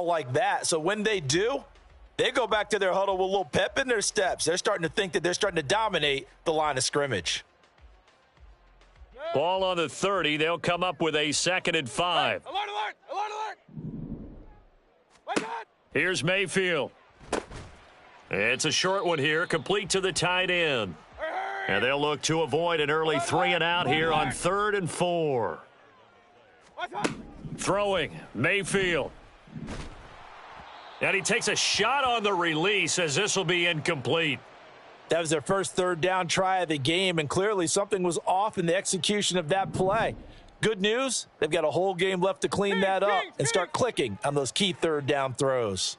like that. So when they do, they go back to their huddle with a little pep in their steps. They're starting to think that they're starting to dominate the line of scrimmage. Ball on the 30. They'll come up with a 2nd and 5. Alert, alert, alert, alert. Wake up. Here's Mayfield. It's a short one here, complete to the tight end. And they'll look to avoid an early 3-and-out here on 3rd and 4. Throwing, Mayfield. And he takes a shot on the release as this will be incomplete. That was their first 3rd down try of the game, and clearly something was off in the execution of that play. Good news, they've got a whole game left to clean that up and start clicking on those key 3rd down throws.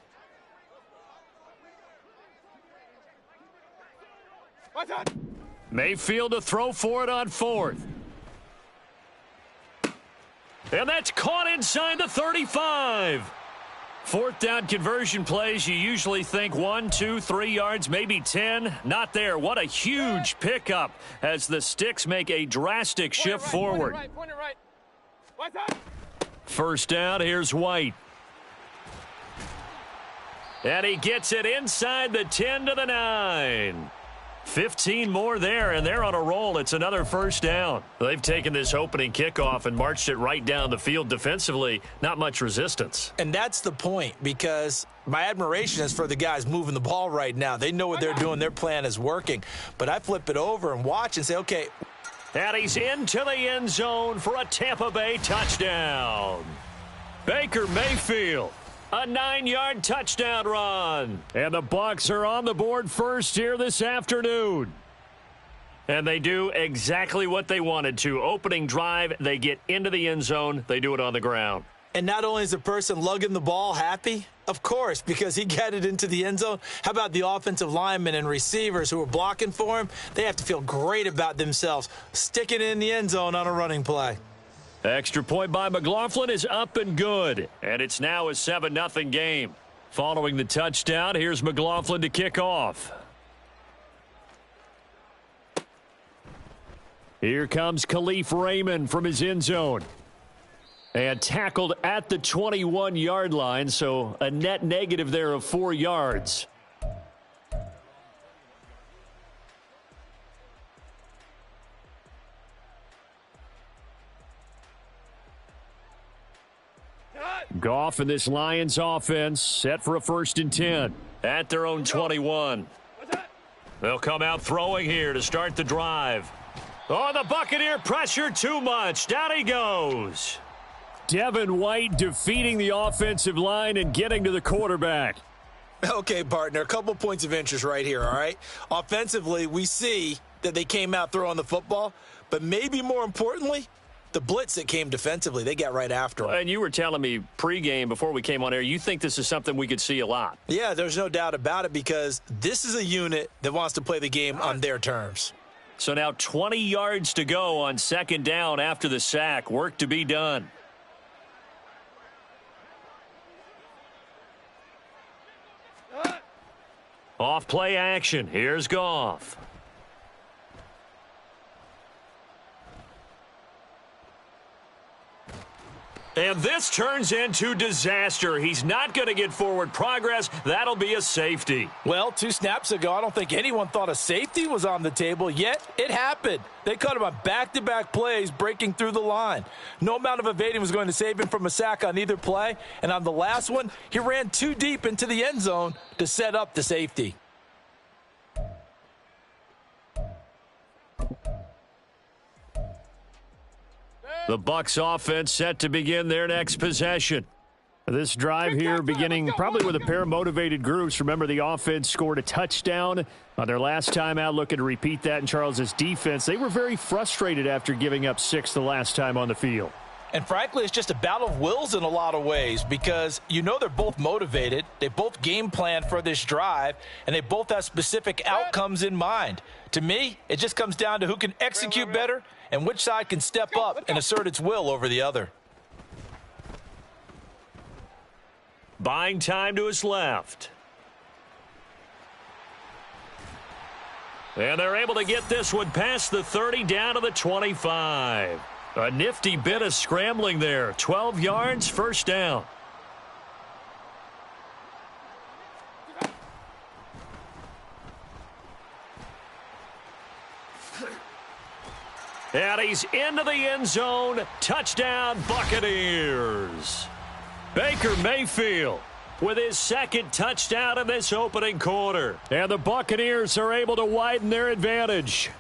Mayfield to throw for it on 4th. And that's caught inside the 35. 4th down conversion plays, you usually think 1, 2, 3 yards, maybe 10. Not there. What a huge pickup as the Sticks make a drastic shift forward. First down, here's White. And he gets it inside the 10 to the 9. 15 more there, and they're on a roll. It's another first down. They've taken this opening kickoff and marched it right down the field defensively. Not much resistance. And that's the point, because my admiration is for the guys moving the ball right now. They know what they're doing. Their plan is working. But I flip it over and watch and say, okay. And he's into the end zone for a Tampa Bay touchdown. Baker Mayfield. A 9-yard touchdown run. And the Bucs are on the board first here this afternoon. And they do exactly what they wanted to. Opening drive, they get into the end zone. They do it on the ground. And not only is the person lugging the ball happy, of course, because he got it into the end zone. How about the offensive linemen and receivers who are blocking for him? They have to feel great about themselves, sticking it in the end zone on a running play. Extra point by McLaughlin is up and good. And it's now a 7-0 game. Following the touchdown, here's McLaughlin to kick off. Here comes Khalif Raymond from his end zone. And tackled at the 21-yard line, so a net negative there of 4 yards. Goff and this Lions offense set for a 1st and 10 at their own 21. They'll come out throwing here to start the drive. Oh, the Buccaneer pressure too much. Down he goes. Devin White defeating the offensive line and getting to the quarterback. Okay, partner, a couple points of interest right here, all right? Offensively, we see that they came out throwing the football, but maybe more importantly, the blitz that came defensively, they got right after him. And you were telling me pregame before we came on air, you think this is something we could see a lot. Yeah, there's no doubt about it, because this is a unit that wants to play the game on their terms. So now 20 yards to go on 2nd down after the sack. Work to be done. Off play action. Here's Goff. And this turns into disaster. He's not going to get forward progress. That'll be a safety. Well, 2 snaps ago, I don't think anyone thought a safety was on the table, yet it happened. They caught him on back-to-back plays breaking through the line. No amount of evading was going to save him from a sack on either play. And on the last one, he ran too deep into the end zone to set up the safety. The Bucs offense set to begin their next possession. This drive here beginning probably with a pair of motivated groups. Remember, the offense scored a touchdown on their last time out, looking to repeat that in Charles's defense. They were very frustrated after giving up 6 the last time on the field. And frankly, it's just a battle of wills in a lot of ways, because you know they're both motivated. They both game plan for this drive, and they both have specific outcomes in mind. To me, it just comes down to who can execute better and which side can step up and assert its will over the other. Buying time to his left. And they're able to get this one past the 30 down to the 25. A nifty bit of scrambling there. 12 yards, first down. And he's into the end zone. Touchdown, Buccaneers. Baker Mayfield with his second touchdown in this opening quarter. And the Buccaneers are able to widen their advantage.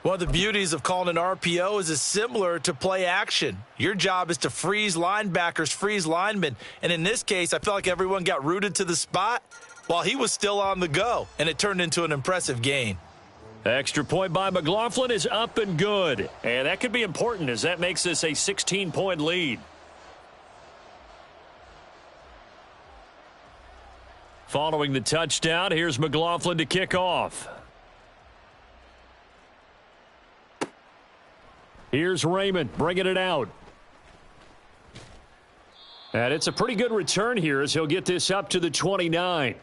One of the beauties of calling an RPO is it's similar to play action. Your job is to freeze linebackers, freeze linemen. And in this case, I felt like everyone got rooted to the spot while he was still on the go, and it turned into an impressive gain. Extra point by McLaughlin is up and good. And that could be important as that makes this a 16-point lead. Following the touchdown, here's McLaughlin to kick off. Here's Raymond bringing it out. And it's a pretty good return here as he'll get this up to the 29.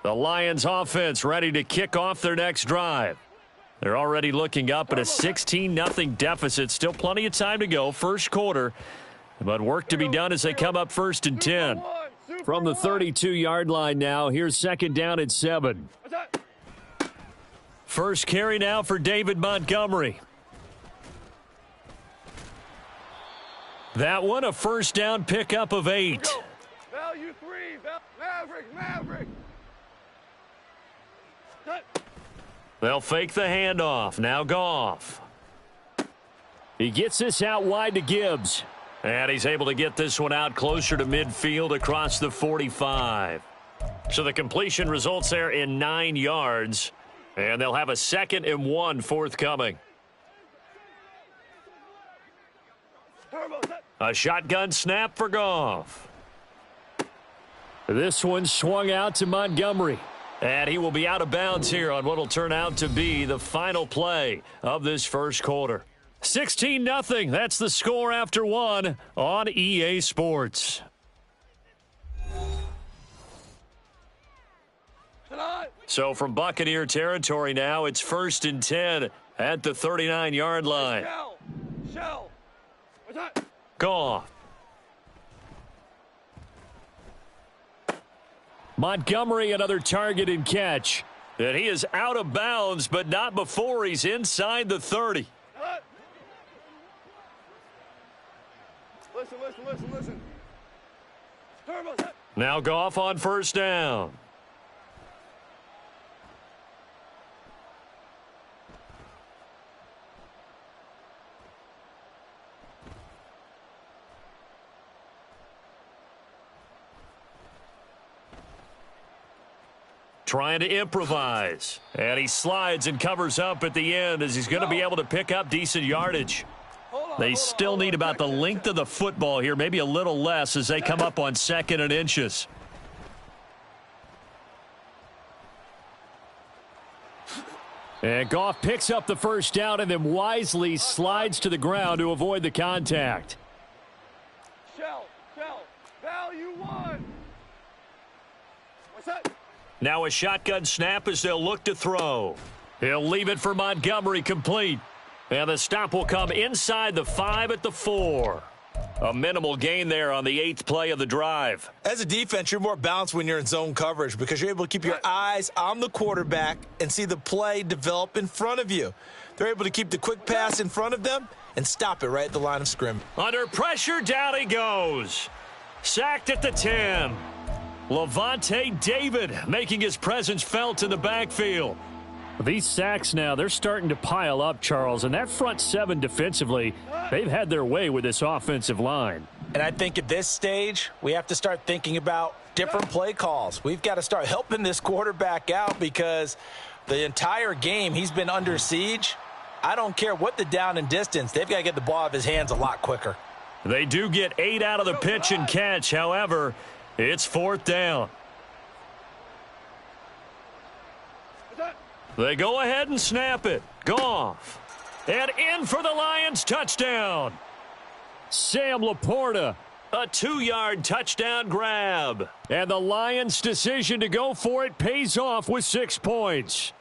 The Lions offense ready to kick off their next drive. They're already looking up at a 16-0 deficit. Still plenty of time to go, first quarter. But work to be done as they come up 1st and 10. From the 32-yard line now, here's 2nd down and 7. First carry now for David Montgomery. That one a first down pickup of 8. Value 3. Maverick. They'll fake the handoff. Now Goff. He gets this out wide to Gibbs. And he's able to get this one out closer to midfield across the 45. So the completion results there in 9 yards. And they'll have a 2nd and 1 forthcoming. A shotgun snap for Goff. This one swung out to Montgomery. And he will be out of bounds here on what will turn out to be the final play of this first quarter. 16-0. That's the score after 1 on EA Sports. So from Buccaneer territory now, it's 1st and 10 at the 39-yard line. Goff. Montgomery, another target and catch. And he is out of bounds, but not before he's inside the 30. Listen. Now Goff on first down. Trying to improvise. And he slides and covers up at the end as he's going to be able to pick up decent yardage. They still need about the length of the football here, maybe a little less as they come up on 2nd and inches. And Goff picks up the first down and then wisely slides to the ground to avoid the contact. Shell. Value 1. What's that? Now a shotgun snap as they'll look to throw. He'll leave it for Montgomery complete. And the stop will come inside the 5 at the 4. A minimal gain there on the 8th play of the drive. As a defense, you're more balanced when you're in zone coverage because you're able to keep your eyes on the quarterback and see the play develop in front of you. They're able to keep the quick pass in front of them and stop it right at the line of scrimmage. Under pressure, down he goes. Sacked at the 10. Lavonte David making his presence felt in the backfield. These sacks now, they're starting to pile up, Charles, and that front 7 defensively, they've had their way with this offensive line. And I think at this stage, we have to start thinking about different play calls. We've got to start helping this quarterback out because the entire game he's been under siege. I don't care what the down and distance, they've got to get the ball out of his hands a lot quicker. They do get 8 out of the pitch and catch. However, it's 4th down. They go ahead and snap it. Goff. And in for the Lions touchdown. Sam Laporta. A 2-yard touchdown grab. And the Lions' decision to go for it pays off with 6 points.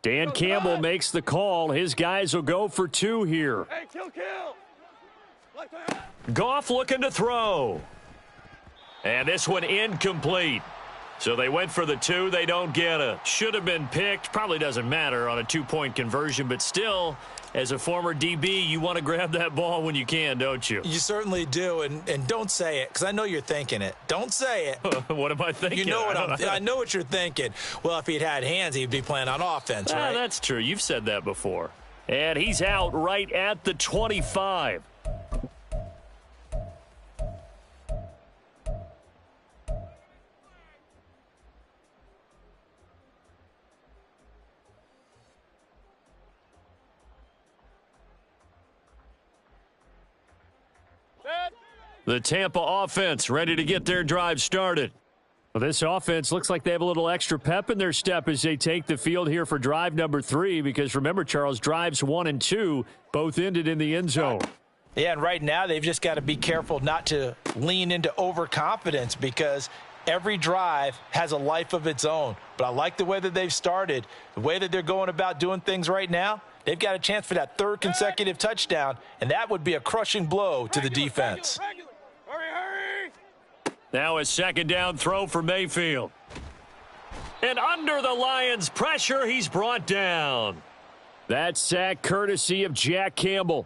Dan Campbell makes the call. His guys will go for 2 here. Hey, kill. Goff looking to throw. And this one incomplete. So they went for the 2. They don't get it. Should have been picked. Probably doesn't matter on a 2-point conversion. But still, as a former DB, you want to grab that ball when you can, don't you? You certainly do. And don't say it, because I know you're thinking it. Don't say it. What am I thinking? You know what I know what you're thinking. Well, if he'd had hands, he'd be playing on offense, right? That's true. You've said that before. And he's out right at the 25. The Tampa offense ready to get their drive started. Well, this offense looks like they have a little extra pep in their step as they take the field here for drive number 3, because remember, Charles, drives 1 and 2 both ended in the end zone. Yeah, and right now they've just got to be careful not to lean into overconfidence, because every drive has a life of its own. But I like the way that they've started, the way that they're going about doing things right now. They've got a chance for that 3rd consecutive touchdown, and that would be a crushing blow to the defense. Hurry. Now a 2nd down throw for Mayfield. And under the Lions' pressure, he's brought down. That sack courtesy of Jack Campbell.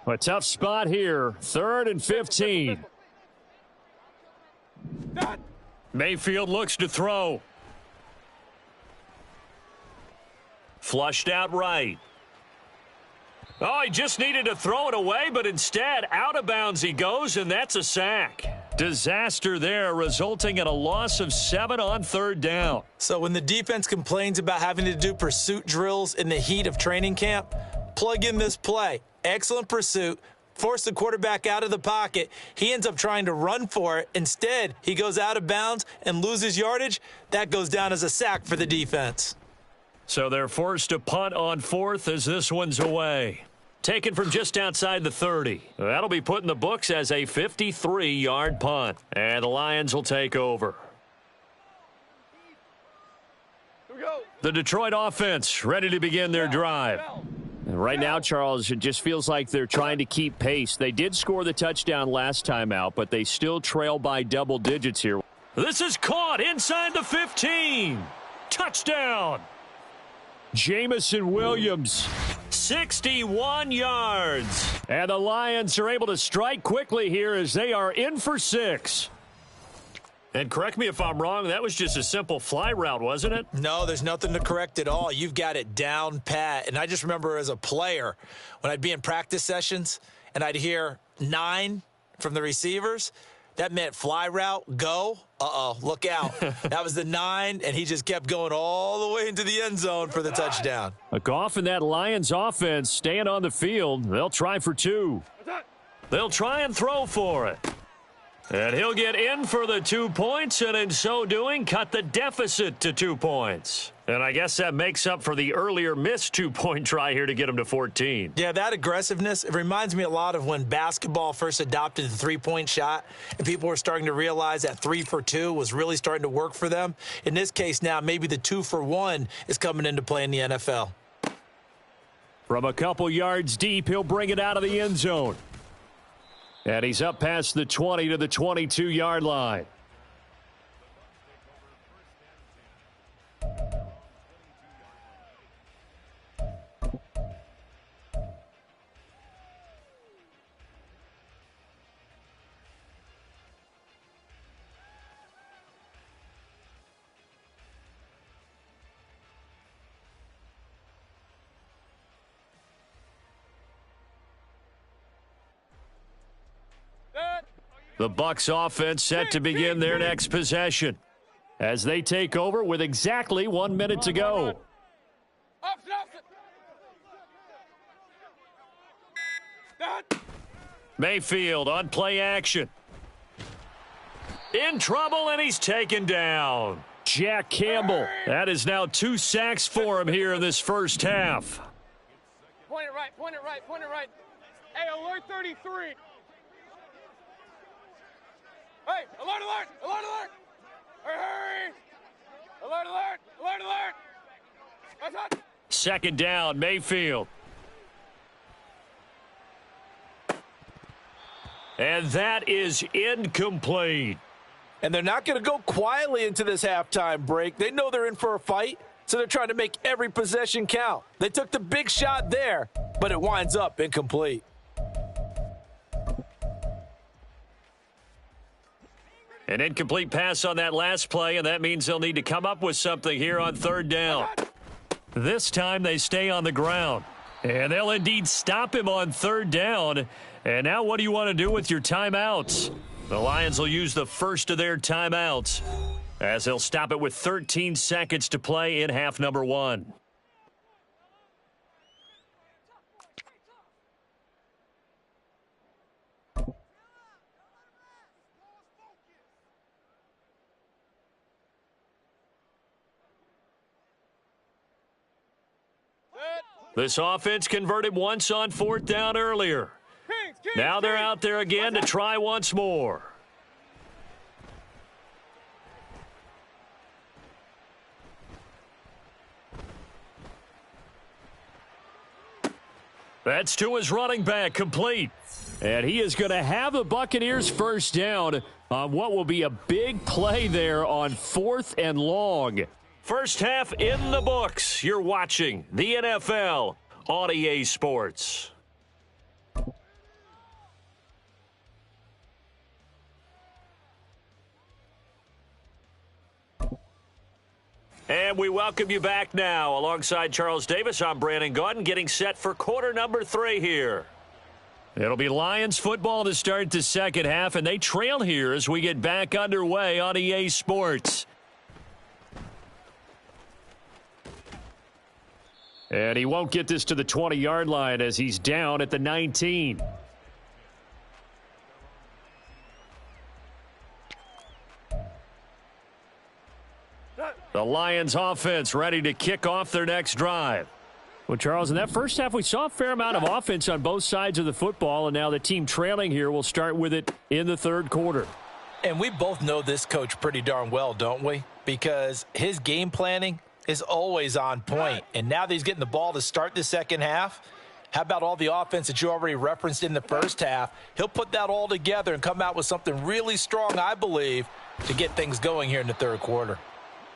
A tough spot here. 3rd and 15. Mayfield looks to throw. Flushed out right. Oh, he just needed to throw it away, but instead, out of bounds he goes, and that's a sack. Disaster there, resulting in a loss of 7 on 3rd down. So when the defense complains about having to do pursuit drills in the heat of training camp, plug in this play. Excellent pursuit. Force the quarterback out of the pocket. He ends up trying to run for it. Instead, he goes out of bounds and loses yardage. That goes down as a sack for the defense. So they're forced to punt on 4th as this one's away. Taken from just outside the 30. That'll be put in the books as a 53-yard punt. And the Lions will take over. Here we go. The Detroit offense ready to begin their drive. And right now, Charles, it just feels like they're trying to keep pace. They did score the touchdown last time out, but they still trail by double digits here. This is caught inside the 15. Touchdown. Jamison Williams, 61 yards. And the Lions are able to strike quickly here as they are in for 6. And correct me if I'm wrong, that was just a simple fly route, wasn't it? No, there's nothing to correct at all. You've got it down pat. And I just remember as a player, when I'd be in practice sessions and I'd hear 9 from the receivers, that meant fly route, go. Look out. That was the 9, and he just kept going all the way into the end zone for the touchdown. Goff and that Lions offense staying on the field. They'll try for 2. They'll try and throw for it. And he'll get in for the 2 points, and in so doing, cut the deficit to 2 points. And I guess that makes up for the earlier missed 2-point try here to get him to 14. Yeah, that aggressiveness, it reminds me a lot of when basketball first adopted the 3-point shot, and people were starting to realize that 3 for 2 was really starting to work for them. In this case now, maybe the 2 for 1 is coming into play in the NFL. From a couple yards deep, he'll bring it out of the end zone. And he's up past the 20 to the 22-yard line. The Bucs offense set to begin their next possession as they take over with exactly 1 minute to go. Mayfield on play action. In trouble, and he's taken down. Jack Campbell. That is now 2 sacks for him here in this first half. Point it right, point it right, point it right. Hey, alert 33. Hey, alert, alert, alert, alert. Hurry, hurry. Alert, alert, alert, alert. Second down, Mayfield. And that is incomplete. And they're not going to go quietly into this halftime break. They know they're in for a fight, so they're trying to make every possession count. They took the big shot there, but it winds up incomplete. An incomplete pass on that last play, and that means they'll need to come up with something here on third down. This time they stay on the ground, and they'll indeed stop him on third down. And now what do you want to do with your timeouts? The Lions will use the first of their timeouts as they'll stop it with 13 seconds to play in half number one. This offense converted once on fourth down earlier. Now they're out there again to try once more. That's to his running back, complete. And he is going to have the Buccaneers first down on what will be a big play there on 4th and long. First half in the books. You're watching the NFL on EA Sports. And we welcome you back now. Alongside Charles Davis, I'm Brandon Gaudin, getting set for quarter number 3 here. It'll be Lions football to start the second half, and they trail here as we get back underway on EA Sports. And he won't get this to the 20-yard line as he's down at the 19. The Lions offense ready to kick off their next drive. Well, Charles, in that first half, we saw a fair amount of offense on both sides of the football, and now the team trailing here will start with it in the third quarter. And we both know this coach pretty darn well, don't we? Because his game planning is always on point. And now that he's getting the ball to start the second half, how about all the offense that you already referenced in the first half? He'll put that all together and come out with something really strong, I believe, to get things going here in the third quarter.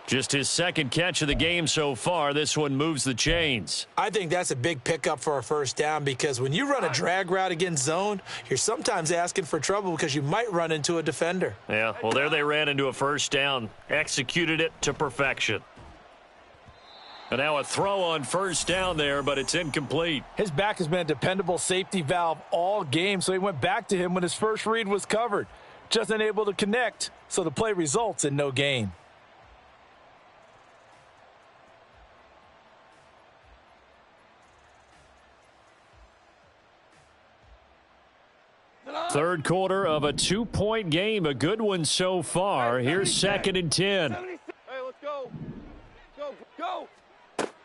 Just his second catch of the game so far. This one moves the chains. I think that's a big pickup for a first down because when you run a drag route against zone, you're sometimes asking for trouble because you might run into a defender. Yeah, well, there they ran into a first down, executed it to perfection. And now a throw on first down there, but it's incomplete. His back has been a dependable safety valve all game, so he went back to him when his first read was covered. Just unable to connect, so the play results in no gain. Third quarter of a 2-point game, a good one so far. Here's 2nd and 10. Hey, let's go. Go.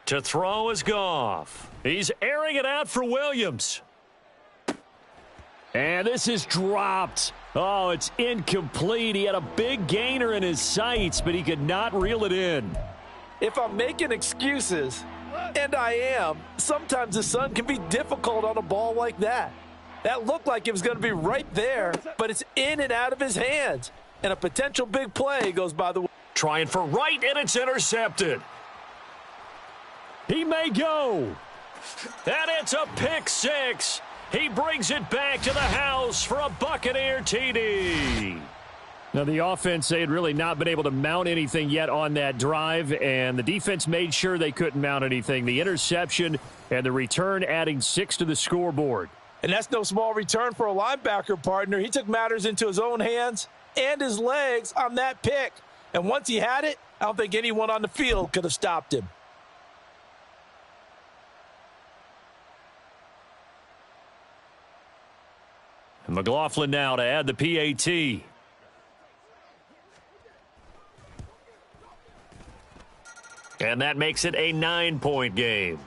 To throw is Goff. He's airing it out for Williams. And this is dropped. Oh, it's incomplete. He had a big gainer in his sights, but he could not reel it in. If I'm making excuses, and I am, sometimes the sun can be difficult on a ball like that. That looked like it was going to be right there, but it's in and out of his hands. And a potential big play goes by the way. Trying for right, and it's intercepted. He may go. And it's a pick six. He brings it back to the house for a Buccaneer TD. Now, the offense, they had really not been able to mount anything yet on that drive, and the defense made sure they couldn't mount anything. The interception and the return adding 6 to the scoreboard. And that's no small return for a linebacker partner. He took matters into his own hands and his legs on that pick. And once he had it, I don't think anyone on the field could have stopped him. And McLaughlin now to add the PAT. And that makes it a 9-point game.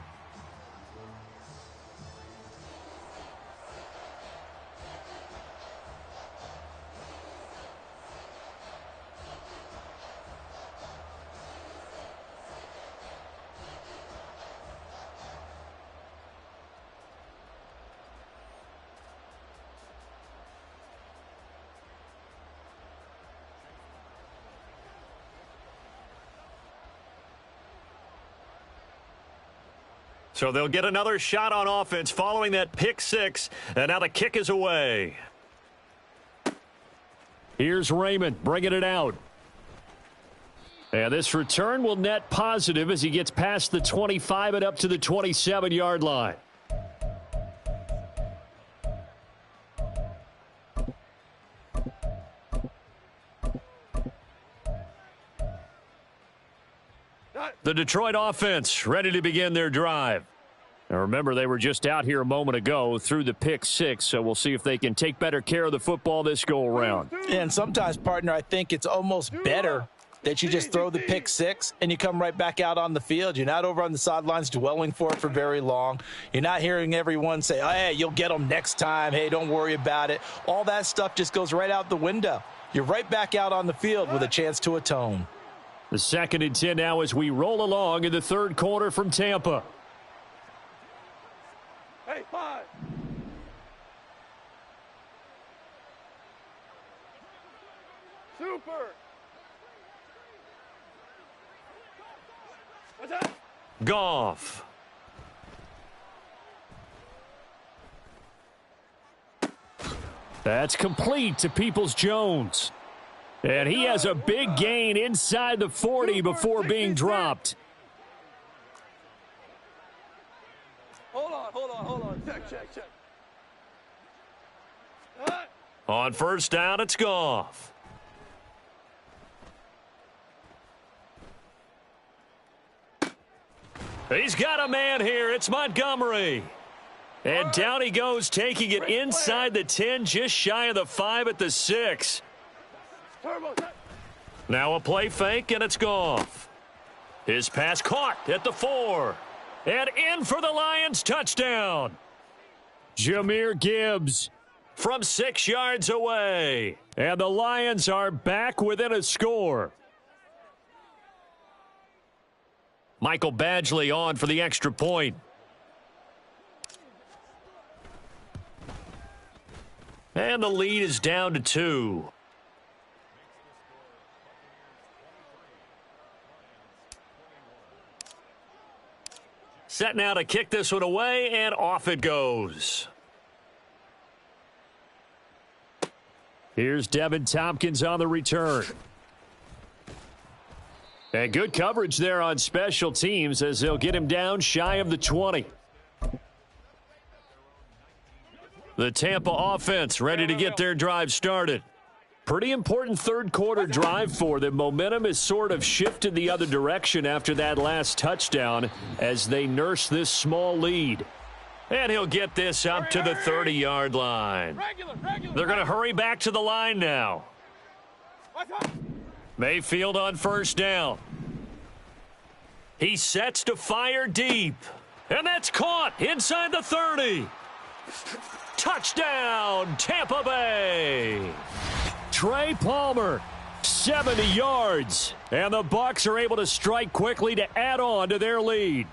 So they'll get another shot on offense following that pick six, and now the kick is away. Here's Raymond bringing it out. And this return will net positive as he gets past the 25 and up to the 27-yard line. The Detroit offense ready to begin their drive. Now remember, they were just out here a moment ago through the pick six, so we'll see if they can take better care of the football this go-around. And sometimes, partner, I think it's almost better that you just throw the pick six and you come right back out on the field. You're not over on the sidelines dwelling for it for very long. You're not hearing everyone say, oh, hey, you'll get them next time. Hey, don't worry about it. All that stuff just goes right out the window. You're right back out on the field with a chance to atone. The 2nd and 10 now as we roll along in the third quarter from Tampa. Hey, 5. Super. What's that? Goff. That's complete to Peoples-Jones. And he has a big gain inside the 40 before being dropped. Hold on. Check. On first down, it's Goff. He's got a man here. It's Montgomery. And down he goes, taking it inside the 10, just shy of the 5 at the 6. Now a play fake, and it's Goff. His pass caught at the 4. And in for the Lions, touchdown. Jahmyr Gibbs from 6 yards away. And the Lions are back within a score. Michael Badgley on for the extra point. And the lead is down to 2. Set now to kick this one away, and off it goes. Here's Devin Tompkins on the return. And good coverage there on special teams as they'll get him down shy of the 20. The Tampa offense ready to get their drive started. Pretty important third quarter drive for them. Momentum has sort of shifted the other direction after that last touchdown as they nurse this small lead. And he'll get this up to the 30-yard line. They're going to hurry back to the line now. Mayfield on first down. He sets to fire deep. And that's caught inside the 30. Touchdown, Tampa Bay. Trey Palmer, 70 yards. And the Bucs are able to strike quickly to add on to their lead.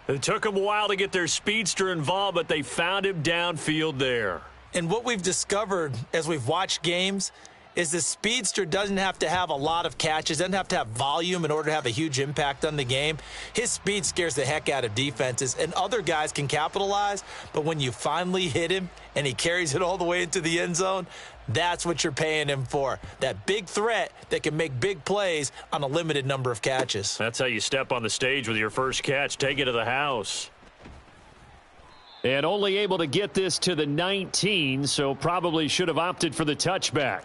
It took them a while to get their speedster involved, but they found him downfield there. And what we've discovered as we've watched games is the speedster doesn't have to have a lot of catches, doesn't have to have volume in order to have a huge impact on the game. His speed scares the heck out of defenses, and other guys can capitalize, but when you finally hit him and he carries it all the way into the end zone, that's what you're paying him for. That big threat that can make big plays on a limited number of catches. That's how you step on the stage with your first catch. Take it to the house. And only able to get this to the 19, so probably should have opted for the touchback.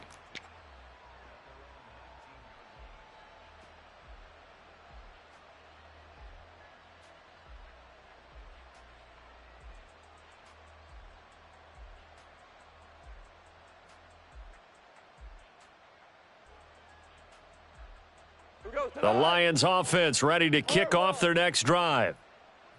The Lions offense ready to kick off their next drive.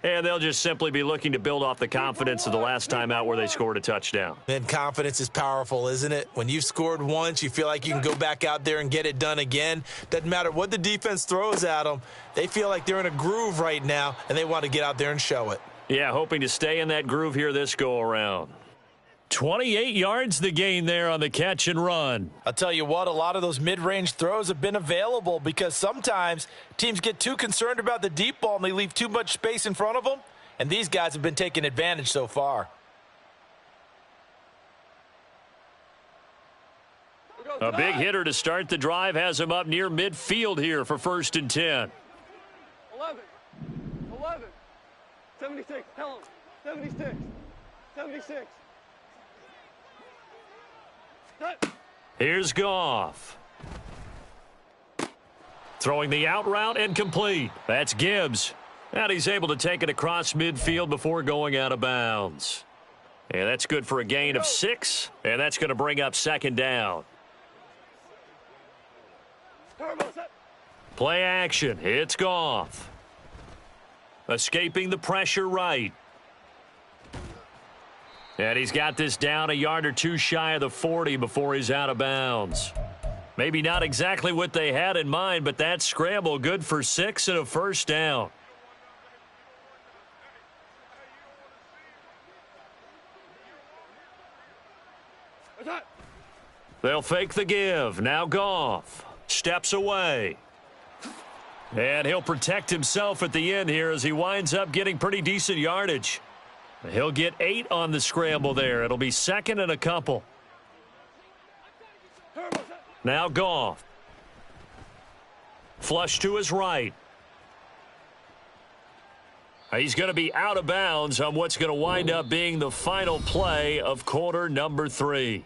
And they'll just simply be looking to build off the confidence of the last time out where they scored a touchdown. And confidence is powerful, isn't it? When you've scored once, you feel like you can go back out there and get it done again. Doesn't matter what the defense throws at them. They feel like they're in a groove right now, and they want to get out there and show it. Yeah, hoping to stay in that groove here this go-around. 28 yards the gain there on the catch and run. I'll tell you what, a lot of those mid-range throws have been available because sometimes teams get too concerned about the deep ball and they leave too much space in front of them, and these guys have been taking advantage so far. A big hitter to start the drive has him up near midfield here for 1st and 10. 11, 76, tell him, 76, 76. Here's Goff. Throwing the out route and complete. That's Gibbs. And he's able to take it across midfield before going out of bounds. And that's good for a gain of 6. And that's going to bring up 2nd down. Play action. It's Goff. Escaping the pressure right. And he's got this down a yard or two shy of the 40 before he's out of bounds. Maybe not exactly what they had in mind, but that scramble good for 6 and a 1st down. They'll fake the give. Now Goff steps away. And he'll protect himself at the end here as he winds up getting pretty decent yardage. He'll get 8 on the scramble there. It'll be 2nd and a couple. Now Goff. Flush to his right. He's going to be out of bounds on what's going to wind up being the final play of quarter number 3.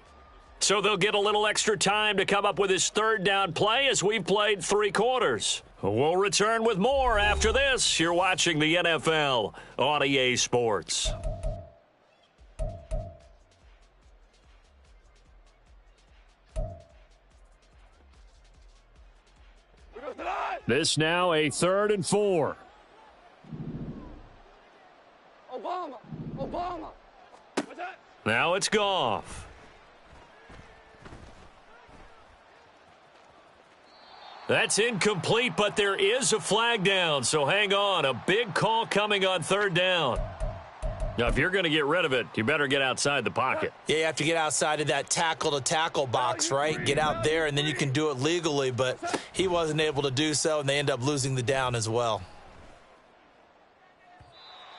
So they'll get a little extra time to come up with his 3rd down play as we've played 3 quarters. We'll return with more after this. You're watching the NFL on EA Sports. This now a 3rd and 4. Obama. Now it's Goff. That's incomplete, but there is a flag down, so hang on. A big call coming on 3rd down. Now, if you're going to get rid of it, you better get outside the pocket. Yeah, you have to get outside of that tackle-to-tackle box, right? Get out there, and then you can do it legally, but he wasn't able to do so, and they end up losing the down as well.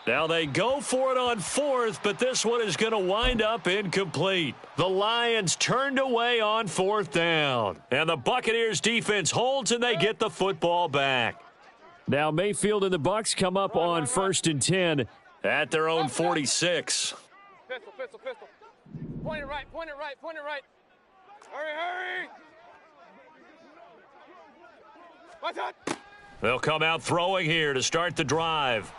Now they go for it on 4th, but this one is going to wind up incomplete. The Lions turned away on 4th down. And the Buccaneers defense holds and they get the football back. Now Mayfield and the Bucs come up on 1st and 10 at their own 46. Pistol. Point it right. Hurry. Watch out. They'll come out throwing here to start the drive.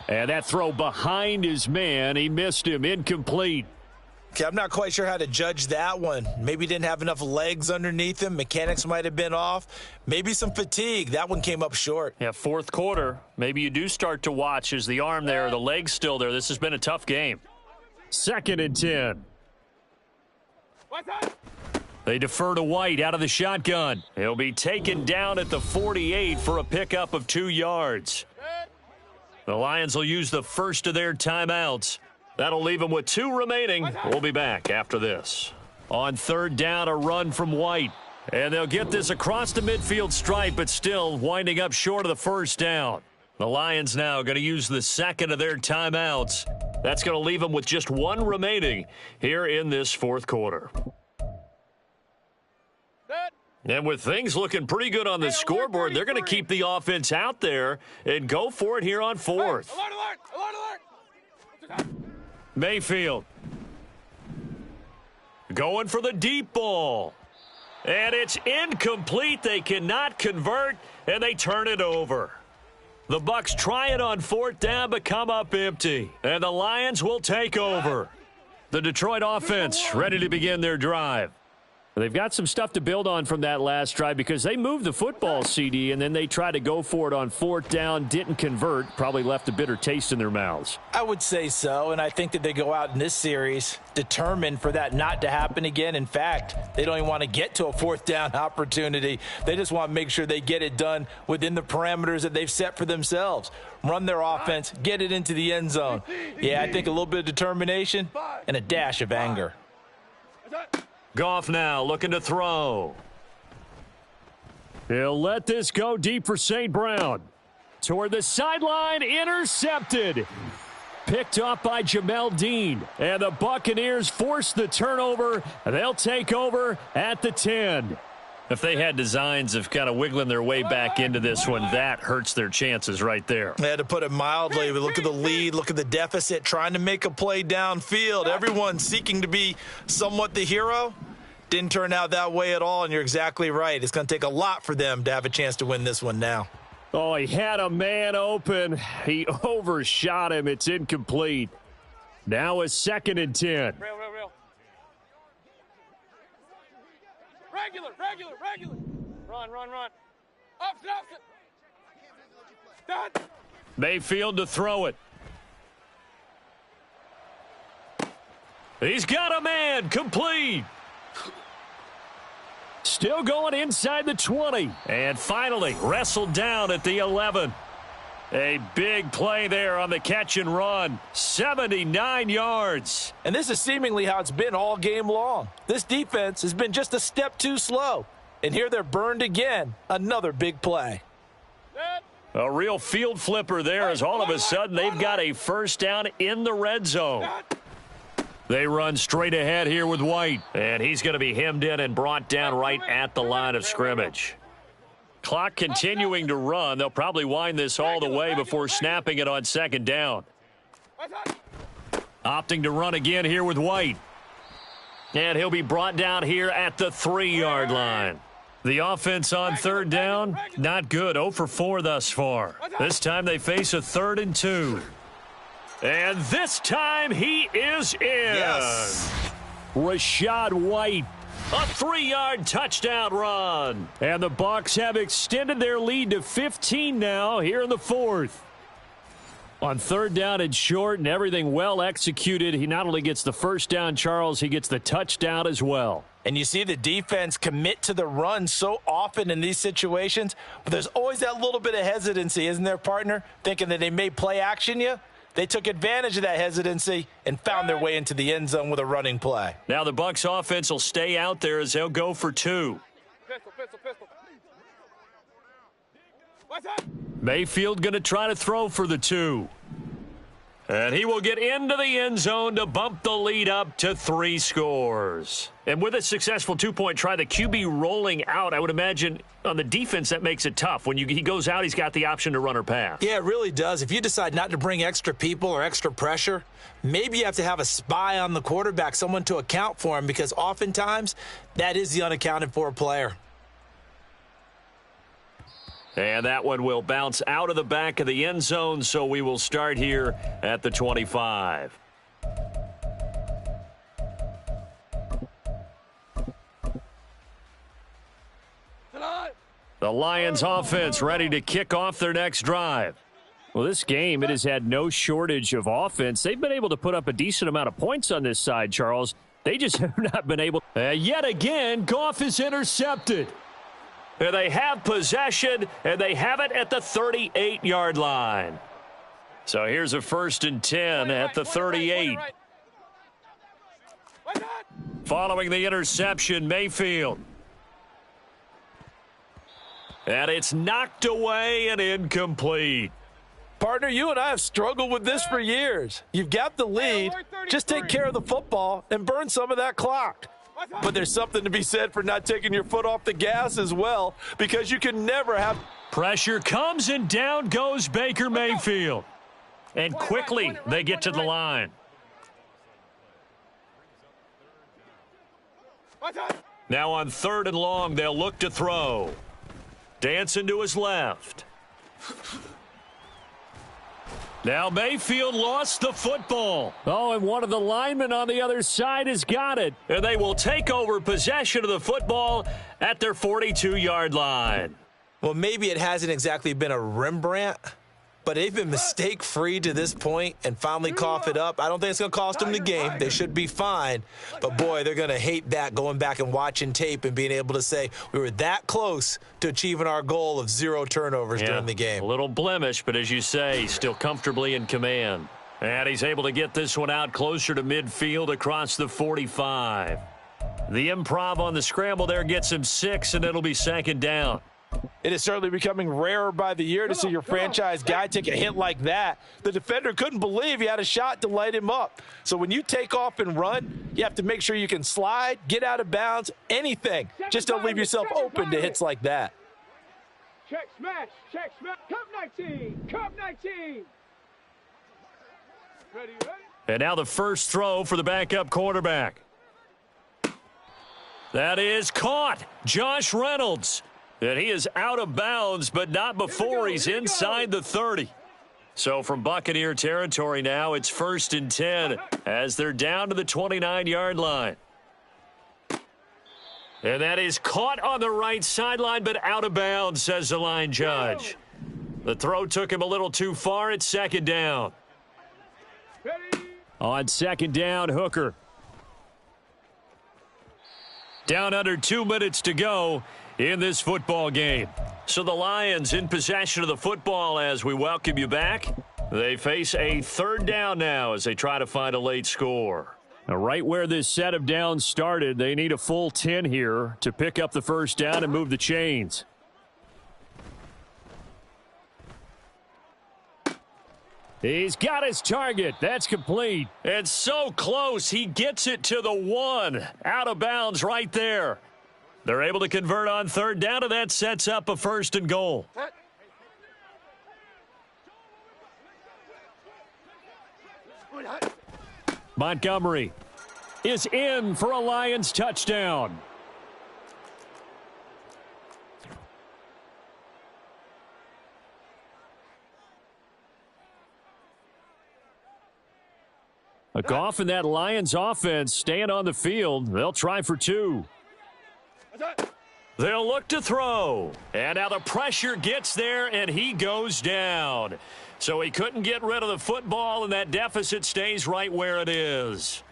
And that throw behind his man, he missed him, incomplete. Okay, I'm not quite sure how to judge that one. Maybe he didn't have enough legs underneath him. Mechanics might have been off. Maybe some fatigue. That one came up short. Yeah, 4th quarter. Maybe you do start to watch as the arm there, the leg's still there. This has been a tough game. 2nd and 10. They defer to White out of the shotgun. He'll be taken down at the 48 for a pickup of 2 yards. The Lions will use the first of their timeouts. That'll leave them with 2 remaining. We'll be back after this. On 3rd down, a run from White. And they'll get this across the midfield stripe, but still winding up short of the 1st down. The Lions now going to use the 2nd of their timeouts. That's going to leave them with just 1 remaining here in this 4th quarter. And with things looking pretty good on the scoreboard, they're going to keep the offense out there and go for it here on 4th. Alert. Mayfield going for the deep ball. And it's incomplete. They cannot convert, and they turn it over. The Bucs try it on 4th down, but come up empty. And the Lions will take over. The Detroit offense ready to begin their drive. They've got some stuff to build on from that last drive because they moved the football, CD, and then they tried to go for it on 4th down, didn't convert, probably left a bitter taste in their mouths. I would say so, and I think that they go out in this series determined for that not to happen again. In fact, they don't even want to get to a 4th down opportunity. They just want to make sure they get it done within the parameters that they've set for themselves. Run their offense, get it into the end zone. Yeah, I think a little bit of determination and a dash of anger. Goff now looking to throw. He'll let this go deep for St. Brown. Toward the sideline, intercepted. Picked off by Jamel Dean. And the Buccaneers force the turnover. They'll take over at the 10. If they had designs of kind of wiggling their way back into this one, that hurts their chances right there. They had to put it mildly. Look at the lead, look at the deficit, trying to make a play downfield. Everyone seeking to be somewhat the hero. Didn't turn out that way at all, and you're exactly right. It's going to take a lot for them to have a chance to win this one now. Oh, he had a man open. He overshot him. It's incomplete. Now a 2nd and 10. Real. Regular. Run. Opposite. Done. Mayfield to throw it. He's got a man. Complete. Still going inside the 20. And finally wrestled down at the 11. A big play there on the catch and run. 79 yards. And this is seemingly how it's been all game long. This defense has been just a step too slow. And here they're burned again. Another big play. A real field flipper there as all of a sudden they've got a first down in the red zone. They run straight ahead here with White. And he's going to be hemmed in and brought down right at the line of scrimmage. Clock continuing to run. They'll probably wind this all the way before snapping it on 2nd down. Opting to run again here with White. And he'll be brought down here at the 3-yard line. The offense on 3rd down, not good. 0 for 4 thus far. This time they face a 3rd and 2. And this time he is in. Yes. Rachaad White. A 3-yard touchdown run. And the Bucs have extended their lead to 15 now here in the 4th. On 3rd down and short and everything well executed, he not only gets the first down, Charles, he gets the touchdown as well. And you see the defense commit to the run so often in these situations, but there's always that little bit of hesitancy, isn't there, partner? Thinking that they may play action you. They took advantage of that hesitancy and found their way into the end zone with a running play. Now the Bucs offense will stay out there as they'll go for 2. Pistol. What's up? Mayfield going to try to throw for the 2. And he will get into the end zone to bump the lead up to 3 scores. And with a successful 2-point try, the QB rolling out, I would imagine on the defense that makes it tough. When he goes out, he's got the option to run or pass. Yeah, it really does. If you decide not to bring extra people or extra pressure, maybe you have to have a spy on the quarterback, someone to account for him, because oftentimes that is the unaccounted for player. And that one will bounce out of the back of the end zone, so we will start here at the 25. The Lions offense ready to kick off their next drive. Well, this game, it has had no shortage of offense. They've been able to put up a decent amount of points on this side, Charles. They just have not been able. Yet again, Goff is intercepted. And they have possession, and they have it at the 38-yard line. So here's a 1st and 10 at the 38. Following the interception, Mayfield. And it's knocked away and incomplete. Partner, you and I have struggled with this for years. You've got the lead. Just take care of the football and burn some of that clock. But there's something to be said for not taking your foot off the gas as well, because you can never have. Pressure comes and down goes Baker Mayfield. And quickly they get to the line. Now on 3rd and long, they'll look to throw. Dancing to his left. Now Mayfield lost the football. Oh, and one of the linemen on the other side has got it. And they will take over possession of the football at their 42-yard line. Well, maybe it hasn't exactly been a Rembrandt, but they've been mistake-free to this point and finally cough it up. I don't think it's going to cost them the game. They should be fine. But, boy, they're going to hate that, going back and watching tape and being able to say we were that close to achieving our goal of 0 turnovers during the game. A little blemish, but as you say, still comfortably in command. And he's able to get this one out closer to midfield across the 45. The improv on the scramble there gets him 6, and it'll be second down. It is certainly becoming rarer by the year to see your franchise guy take a hit like that. The defender couldn't believe he had a shot to light him up. So when you take off and run, you have to make sure you can slide, get out of bounds, anything. Just don't leave yourself open to hits like that. Check smash, Cup 19, Cup 19. Ready? And now the first throw for the backup quarterback. That is caught. Josh Reynolds. And he is out of bounds, but not before he's inside the 30. So from Buccaneer territory now, it's 1st and 10 as they're down to the 29-yard line. And that is caught on the right sideline, but out of bounds, says the line judge. The throw took him a little too far. It's second down. On second down, Hooker. Down under 2 minutes to go in this football game. So the Lions in possession of the football as we welcome you back. They face a third down now as they try to find a late score. Now, right where this set of downs started, they need a full 10 here to pick up the first down and move the chains. He's got his target. That's complete. It's so close. He gets it to the 1. Out of bounds right there. They're able to convert on third down, and that sets up a 1st and goal. Montgomery is in for a Lions touchdown. Goff and that Lions offense staying on the field. They'll try for 2. They'll look to throw. And now the pressure gets there, and he goes down. So he couldn't get rid of the football, and that deficit stays right where it is.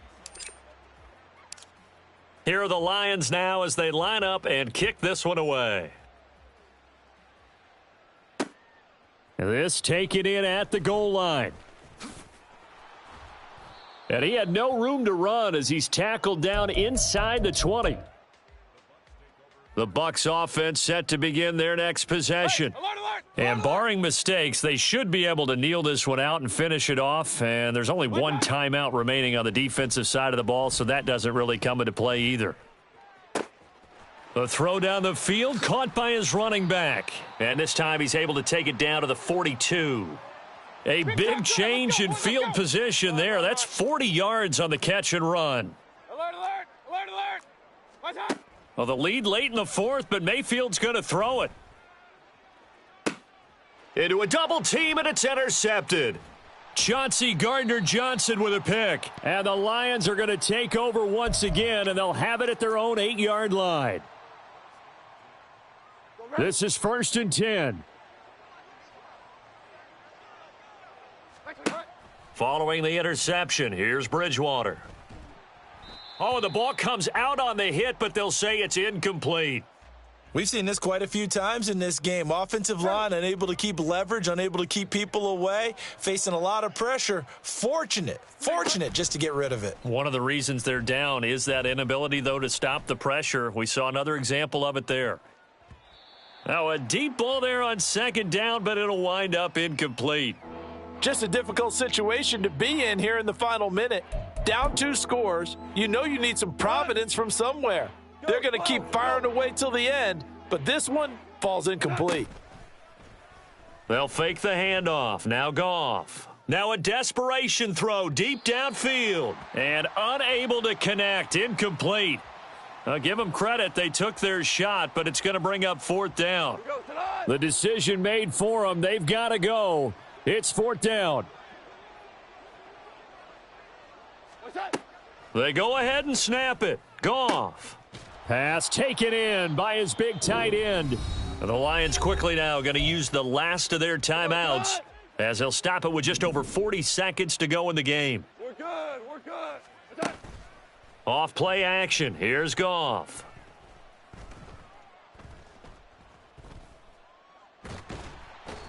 Here are the Lions now as they line up and kick this one away. This taken in at the goal line. And he had no room to run as he's tackled down inside the 20. The Bucs offense set to begin their next possession. And barring mistakes, they should be able to kneel this one out and finish it off. And there's only one timeout remaining on the defensive side of the ball, so that doesn't really come into play either. The throw down the field caught by his running back. And this time he's able to take it down to the 42. A big change in field position there. That's 40 yards on the catch and run. Alert, alert, alert, alert. What's up? Well, the lead late in the 4th, but Mayfield's going to throw it. Into a double team, and it's intercepted. Chauncey Gardner-Johnson with a pick. And the Lions are going to take over once again, and they'll have it at their own 8-yard line. This is 1st and 10. Following the interception, here's Bridgewater. Oh, and the ball comes out on the hit, but they'll say it's incomplete. We've seen this quite a few times in this game. Offensive line unable to keep leverage, unable to keep people away, facing a lot of pressure. Fortunate just to get rid of it. One of the reasons they're down is that inability, though, to stop the pressure. We saw another example of it there. Now, a deep ball there on second down, but it'll wind up incomplete. Just a difficult situation to be in here in the final minute. Down 2 scores. You know you need some providence from somewhere. They're going to keep firing away till the end, but this one falls incomplete. They'll fake the handoff. Now Goff. Now a desperation throw deep downfield. And unable to connect. Incomplete. I'll give them credit. They took their shot, but it's going to bring up 4th down. The decision made for them. They've got to go. It's 4th down. They go ahead and snap it. Goff. Pass taken in by his big tight end. The Lions quickly now going to use the last of their timeouts as they'll stop it with just over 40 seconds to go in the game. We're good. We're good. Off play action. Here's Goff.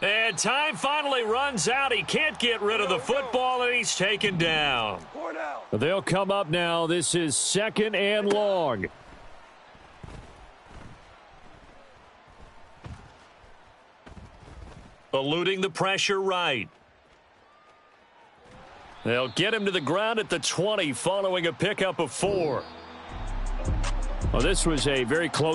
And time finally runs out. He can't get rid of the football, and he's taken down. 4 down. They'll come up now. This is 2nd and long. Eluding the pressure right. They'll get him to the ground at the 20 following a pickup of 4. Well, this was a very close